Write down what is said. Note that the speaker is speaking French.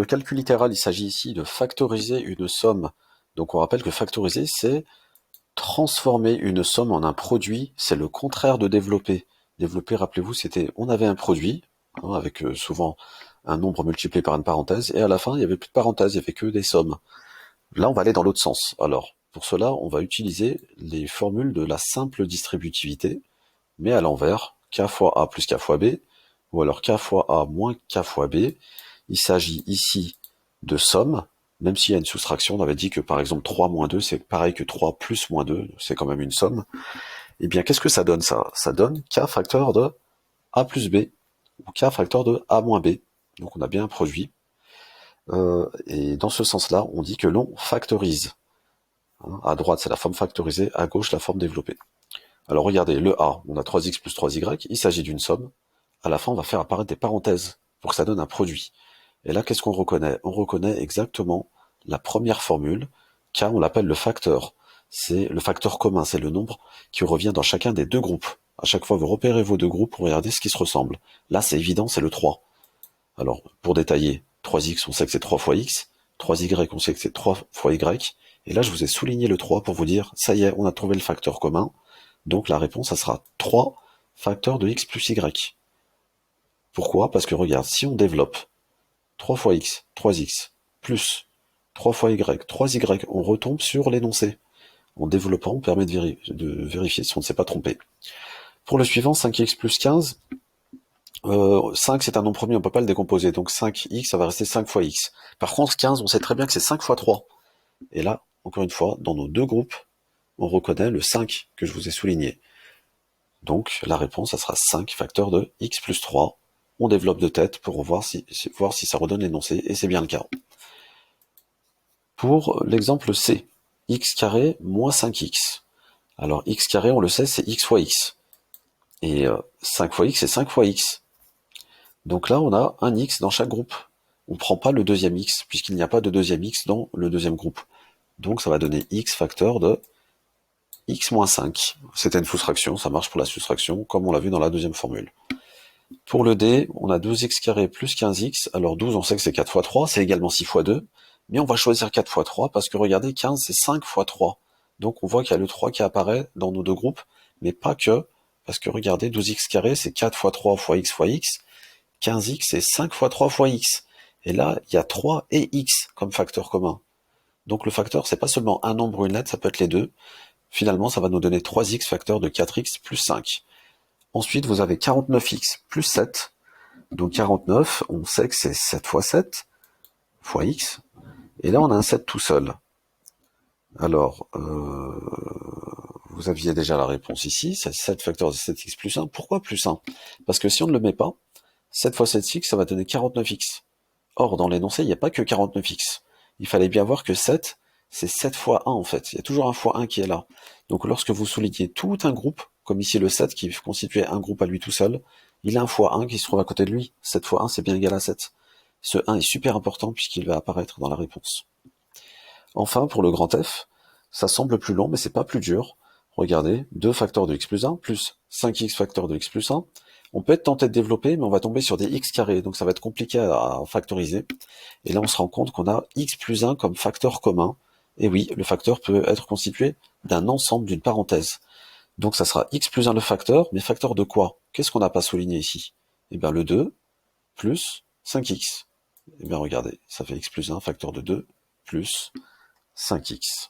le calcul littéral, il s'agit ici de factoriser une somme. Donc on rappelle que factoriser, c'est transformer une somme en un produit, c'est le contraire de développer. Développer, rappelez-vous, c'était, on avait un produit, hein, avec souvent un nombre multiplié par une parenthèse, et à la fin, il n'y avait plus de parenthèse, il n'y avait que des sommes. Là, on va aller dans l'autre sens. Alors, pour cela, on va utiliser les formules de la simple distributivité, mais à l'envers, k fois a plus k fois b, ou alors k fois a moins k fois b. Il s'agit ici de somme, même s'il y a une soustraction, on avait dit que par exemple 3 moins 2, c'est pareil que 3 plus moins 2, c'est quand même une somme. Eh bien, qu'est-ce que ça donne ça? Ça donne k facteur de a plus b, ou k facteur de a moins b. Donc on a bien un produit. Et dans ce sens-là, on dit que l'on factorise. À droite, c'est la forme factorisée, à gauche, la forme développée. Alors regardez, le a, on a 3x plus 3y, il s'agit d'une somme. À la fin, on va faire apparaître des parenthèses pour que ça donne un produit. Et là, qu'est-ce qu'on reconnaît? On reconnaît exactement la première formule, car on l'appelle le facteur. C'est le facteur commun, c'est le nombre qui revient dans chacun des deux groupes. À chaque fois, vous repérez vos deux groupes pour regarder ce qui se ressemble. Là, c'est évident, c'est le 3. Alors, pour détailler, 3x, on sait que c'est 3 fois x, 3y, on sait que c'est 3 fois y, et là, je vous ai souligné le 3 pour vous dire, ça y est, on a trouvé le facteur commun, donc la réponse, ça sera 3 facteurs de x plus y. Pourquoi? Parce que regarde, si on développe 3 fois x, 3x, plus 3 fois y, 3y, on retombe sur l'énoncé. En développant, on permet de vérifier si on ne s'est pas trompé. Pour le suivant, 5x plus 15, 5 c'est un nombre premier, on ne peut pas le décomposer, donc 5x, ça va rester 5 fois x. Par contre, 15, on sait très bien que c'est 5 fois 3. Et là, encore une fois, dans nos deux groupes, on reconnaît le 5 que je vous ai souligné. Donc la réponse, ça sera 5 facteurs de x plus 3. On développe de tête pour voir si ça redonne l'énoncé, et c'est bien le cas. Pour l'exemple C, x carré moins 5x. Alors x carré, on le sait, c'est x fois x. Et 5 fois x, c'est 5 fois x. Donc là, on a un x dans chaque groupe. On ne prend pas le deuxième x, puisqu'il n'y a pas de deuxième x dans le deuxième groupe. Donc ça va donner x facteur de x moins 5. C'était une soustraction, ça marche pour la soustraction, comme on l'a vu dans la deuxième formule. Pour le D, on a 12x carré plus 15x. Alors 12, on sait que c'est 4 fois 3, c'est également 6 fois 2. Mais on va choisir 4 fois 3 parce que regardez, 15 c'est 5 fois 3. Donc on voit qu'il y a le 3 qui apparaît dans nos deux groupes, mais pas que, parce que regardez, 12x carré c'est 4 fois 3 fois x, 15x c'est 5 fois 3 fois x. Et là, il y a 3 et x comme facteur commun. Donc le facteur, c'est pas seulement un nombre ou une lettre, ça peut être les deux. Finalement, ça va nous donner 3x facteur de 4x plus 5. Ensuite, vous avez 49x plus 7. Donc 49, on sait que c'est 7 fois 7 fois x. Et là, on a un 7 tout seul. Alors, vous aviez déjà la réponse ici, c'est 7 facteur de 7x plus 1. Pourquoi plus 1? Parce que si on ne le met pas, 7 fois 7x, ça va donner 49x. Or, dans l'énoncé, il n'y a pas que 49x. Il fallait bien voir que 7, c'est 7 fois 1 en fait. Il y a toujours un fois 1 qui est là. Donc lorsque vous soulignez tout un groupe, comme ici le 7 qui constituait un groupe à lui tout seul, il a un fois 1 qui se trouve à côté de lui. 7 fois 1, c'est bien égal à 7. Ce 1 est super important puisqu'il va apparaître dans la réponse. Enfin, pour le grand F, ça semble plus long, mais c'est pas plus dur. Regardez, 2 facteurs de x plus 1 plus 5x facteur de x plus 1. On peut être tenté de développer, mais on va tomber sur des x carrés, donc ça va être compliqué à factoriser. Et là, on se rend compte qu'on a x plus 1 comme facteur commun. Et oui, le facteur peut être constitué d'un ensemble, d'une parenthèse. Donc ça sera x plus 1 le facteur, mais facteur de quoi? Qu'est-ce qu'on n'a pas souligné ici? Eh bien le 2 plus 5x. Eh bien regardez, ça fait x plus 1 facteur de 2 plus 5x.